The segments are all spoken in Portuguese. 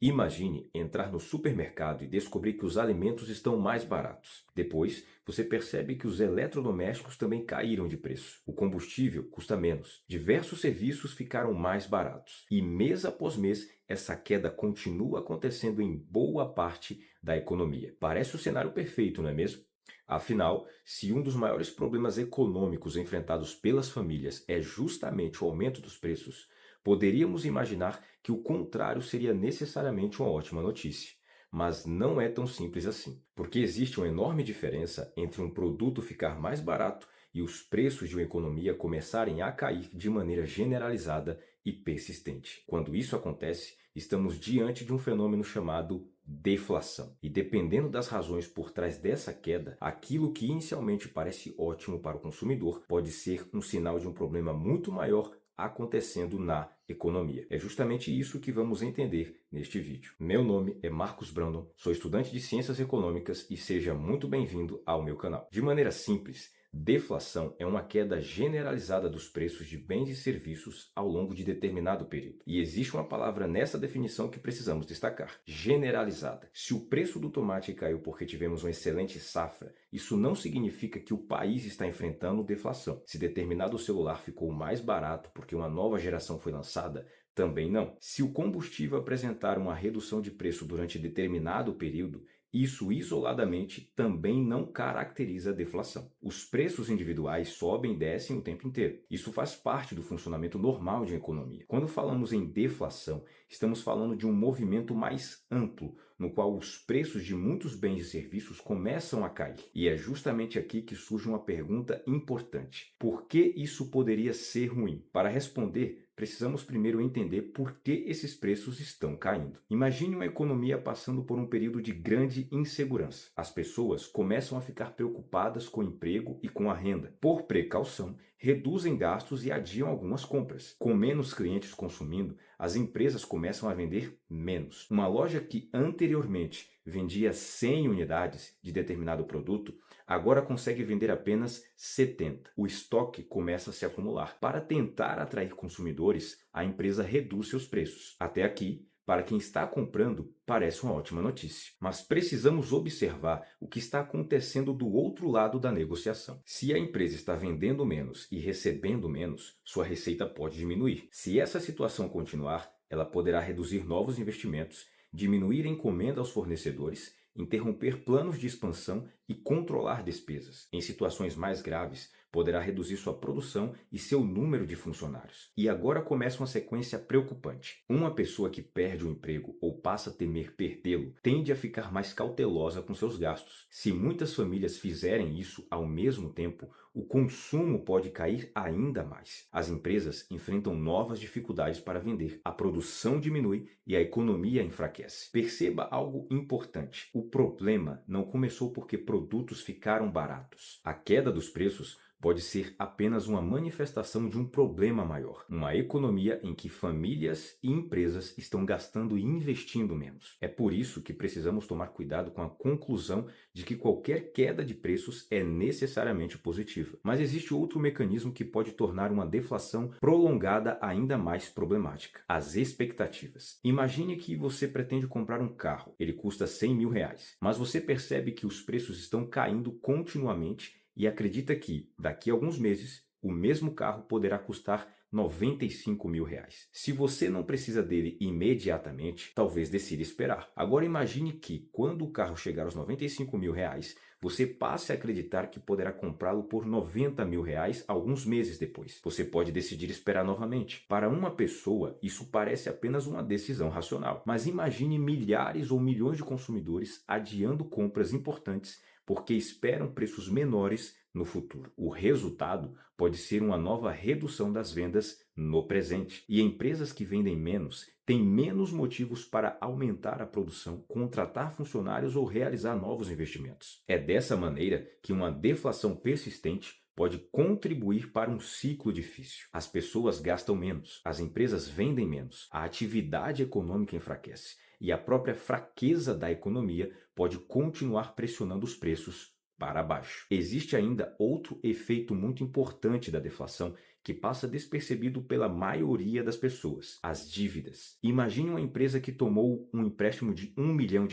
Imagine entrar no supermercado e descobrir que os alimentos estão mais baratos. Depois, você percebe que os eletrodomésticos também caíram de preço. O combustível custa menos. Diversos serviços ficaram mais baratos. E mês após mês, essa queda continua acontecendo em boa parte da economia. Parece o cenário perfeito, não é mesmo? Afinal, se um dos maiores problemas econômicos enfrentados pelas famílias é justamente o aumento dos preços, poderíamos imaginar que o contrário seria necessariamente uma ótima notícia. Mas não é tão simples assim, porque existe uma enorme diferença entre um produto ficar mais barato e os preços de uma economia começarem a cair de maneira generalizada e persistente. Quando isso acontece, estamos diante de um fenômeno chamado deflação. E dependendo das razões por trás dessa queda, aquilo que inicialmente parece ótimo para o consumidor pode ser um sinal de um problema muito maior acontecendo na economia. É justamente isso que vamos entender neste vídeo. Meu nome é Marcos Brandon, sou estudante de Ciências Econômicas e seja muito bem-vindo ao meu canal. De maneira simples, deflação é uma queda generalizada dos preços de bens e serviços ao longo de determinado período. E existe uma palavra nessa definição que precisamos destacar: generalizada. Se o preço do tomate caiu porque tivemos uma excelente safra, isso não significa que o país está enfrentando deflação. Se determinado celular ficou mais barato porque uma nova geração foi lançada, também não. Se o combustível apresentar uma redução de preço durante determinado período, isso isoladamente também não caracteriza deflação. Os preços individuais sobem e descem o tempo inteiro. Isso faz parte do funcionamento normal de uma economia. Quando falamos em deflação, estamos falando de um movimento mais amplo, no qual os preços de muitos bens e serviços começam a cair. E é justamente aqui que surge uma pergunta importante: por que isso poderia ser ruim? Para responder, precisamos primeiro entender por que esses preços estão caindo. Imagine uma economia passando por um período de grande insegurança. As pessoas começam a ficar preocupadas com o emprego e com a renda. Por precaução, reduzem gastos e adiam algumas compras. Com menos clientes consumindo, as empresas começam a vender menos. Uma loja que anteriormente vendia 100 unidades de determinado produto, agora consegue vender apenas 70. O estoque começa a se acumular. Para tentar atrair consumidores, a empresa reduz seus preços. Até aqui, para quem está comprando, parece uma ótima notícia. Mas precisamos observar o que está acontecendo do outro lado da negociação. Se a empresa está vendendo menos e recebendo menos, sua receita pode diminuir. Se essa situação continuar, ela poderá reduzir novos investimentos, diminuir a encomenda aos fornecedores, interromper planos de expansão e controlar despesas. Em situações mais graves, poderá reduzir sua produção e seu número de funcionários. E agora começa uma sequência preocupante. Uma pessoa que perde o emprego ou passa a temer perdê-lo tende a ficar mais cautelosa com seus gastos. Se muitas famílias fizerem isso ao mesmo tempo, o consumo pode cair ainda mais. As empresas enfrentam novas dificuldades para vender, a produção diminui e a economia enfraquece. Perceba algo importante: o problema não começou porque produtos ficaram baratos. A queda dos preços pode ser apenas uma manifestação de um problema maior, uma economia em que famílias e empresas estão gastando e investindo menos. É por isso que precisamos tomar cuidado com a conclusão de que qualquer queda de preços é necessariamente positiva. Mas existe outro mecanismo que pode tornar uma deflação prolongada ainda mais problemática: as expectativas. Imagine que você pretende comprar um carro, ele custa R$ 100.000, mas você percebe que os preços estão caindo continuamente e acredita que, daqui a alguns meses, o mesmo carro poderá custar R$ 95.000. Se você não precisa dele imediatamente, talvez decida esperar. Agora imagine que, quando o carro chegar aos R$ 95.000, você passe a acreditar que poderá comprá-lo por R$ 90.000 alguns meses depois. Você pode decidir esperar novamente. Para uma pessoa, isso parece apenas uma decisão racional. Mas imagine milhares ou milhões de consumidores adiando compras importantes porque esperam preços menores no futuro. O resultado pode ser uma nova redução das vendas no presente. E empresas que vendem menos têm menos motivos para aumentar a produção, contratar funcionários ou realizar novos investimentos. É dessa maneira que uma deflação persistente pode contribuir para um ciclo difícil. As pessoas gastam menos, as empresas vendem menos, a atividade econômica enfraquece e a própria fraqueza da economia pode continuar pressionando os preços para baixo. Existe ainda outro efeito muito importante da deflação que passa despercebido pela maioria das pessoas: as dívidas. Imagine uma empresa que tomou um empréstimo de R$ 1 milhão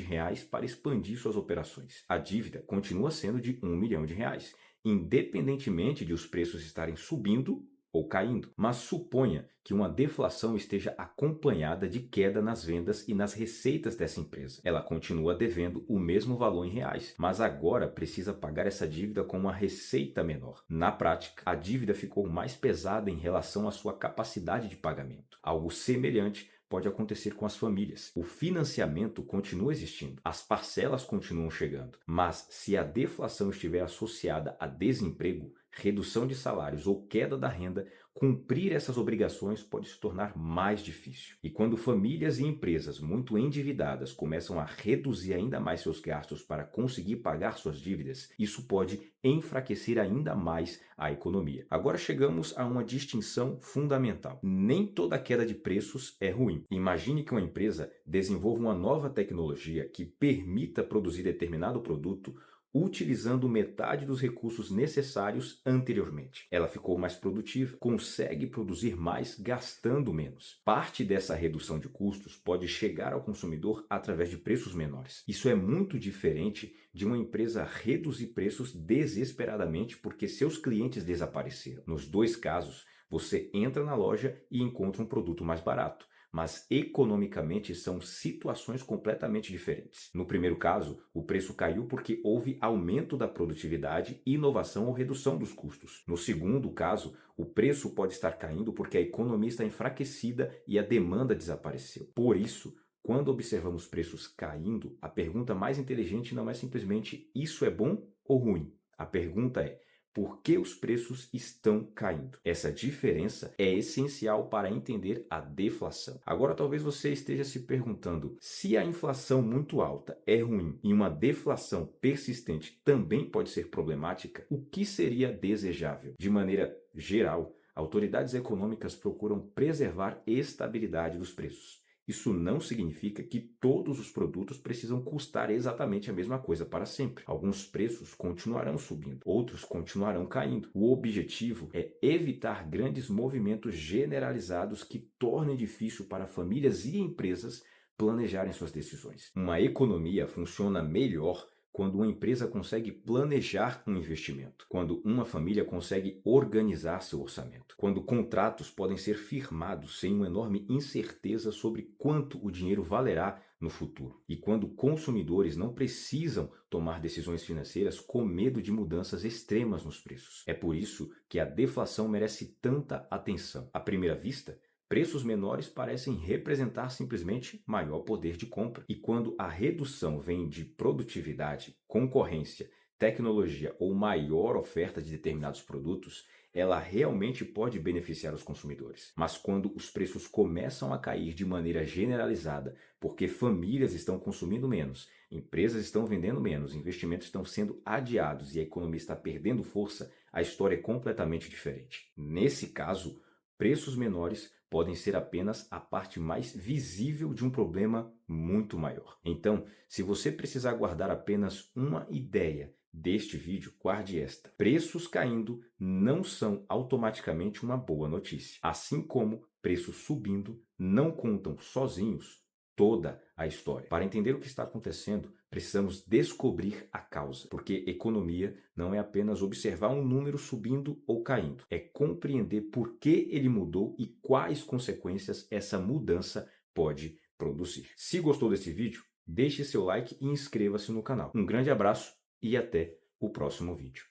para expandir suas operações. A dívida continua sendo de R$ 1 milhão, independentemente de os preços estarem subindo ou caindo. Mas suponha que uma deflação esteja acompanhada de queda nas vendas e nas receitas dessa empresa. Ela continua devendo o mesmo valor em reais, mas agora precisa pagar essa dívida com uma receita menor. Na prática, a dívida ficou mais pesada em relação à sua capacidade de pagamento. Algo semelhante pode acontecer com as famílias. O financiamento continua existindo, as parcelas continuam chegando, mas se a deflação estiver associada a desemprego, redução de salários ou queda da renda, cumprir essas obrigações pode se tornar mais difícil. E quando famílias e empresas muito endividadas começam a reduzir ainda mais seus gastos para conseguir pagar suas dívidas, isso pode enfraquecer ainda mais a economia. Agora chegamos a uma distinção fundamental. Nem toda queda de preços é ruim. Imagine que uma empresa desenvolva uma nova tecnologia que permita produzir determinado produto utilizando metade dos recursos necessários anteriormente. Ela ficou mais produtiva, consegue produzir mais gastando menos. Parte dessa redução de custos pode chegar ao consumidor através de preços menores. Isso é muito diferente de uma empresa reduzir preços desesperadamente porque seus clientes desapareceram. Nos dois casos, você entra na loja e encontra um produto mais barato, mas economicamente são situações completamente diferentes. No primeiro caso, o preço caiu porque houve aumento da produtividade, inovação ou redução dos custos. No segundo caso, o preço pode estar caindo porque a economia está enfraquecida e a demanda desapareceu. Por isso, quando observamos preços caindo, a pergunta mais inteligente não é simplesmente isso é bom ou ruim. A pergunta é: por que os preços estão caindo? Essa diferença é essencial para entender a deflação. Agora, talvez você esteja se perguntando: se a inflação muito alta é ruim e uma deflação persistente também pode ser problemática, o que seria desejável? De maneira geral, autoridades econômicas procuram preservar estabilidade dos preços. Isso não significa que todos os produtos precisam custar exatamente a mesma coisa para sempre. Alguns preços continuarão subindo, outros continuarão caindo. O objetivo é evitar grandes movimentos generalizados que tornem difícil para famílias e empresas planejarem suas decisões. Uma economia funciona melhor quando uma empresa consegue planejar um investimento, quando uma família consegue organizar seu orçamento, quando contratos podem ser firmados sem uma enorme incerteza sobre quanto o dinheiro valerá no futuro, e quando consumidores não precisam tomar decisões financeiras com medo de mudanças extremas nos preços. É por isso que a deflação merece tanta atenção. À primeira vista, preços menores parecem representar simplesmente maior poder de compra. E quando a redução vem de produtividade, concorrência, tecnologia ou maior oferta de determinados produtos, ela realmente pode beneficiar os consumidores. Mas quando os preços começam a cair de maneira generalizada, porque famílias estão consumindo menos, empresas estão vendendo menos, investimentos estão sendo adiados e a economia está perdendo força, a história é completamente diferente. Nesse caso, preços menores podem ser apenas a parte mais visível de um problema muito maior. Então, se você precisar guardar apenas uma ideia deste vídeo, guarde esta: preços caindo não são automaticamente uma boa notícia. Assim como preços subindo não contam sozinhos toda a história. Para entender o que está acontecendo, precisamos descobrir a causa, porque economia não é apenas observar um número subindo ou caindo, é compreender por que ele mudou e quais consequências essa mudança pode produzir. Se gostou desse vídeo, deixe seu like e inscreva-se no canal. Um grande abraço e até o próximo vídeo.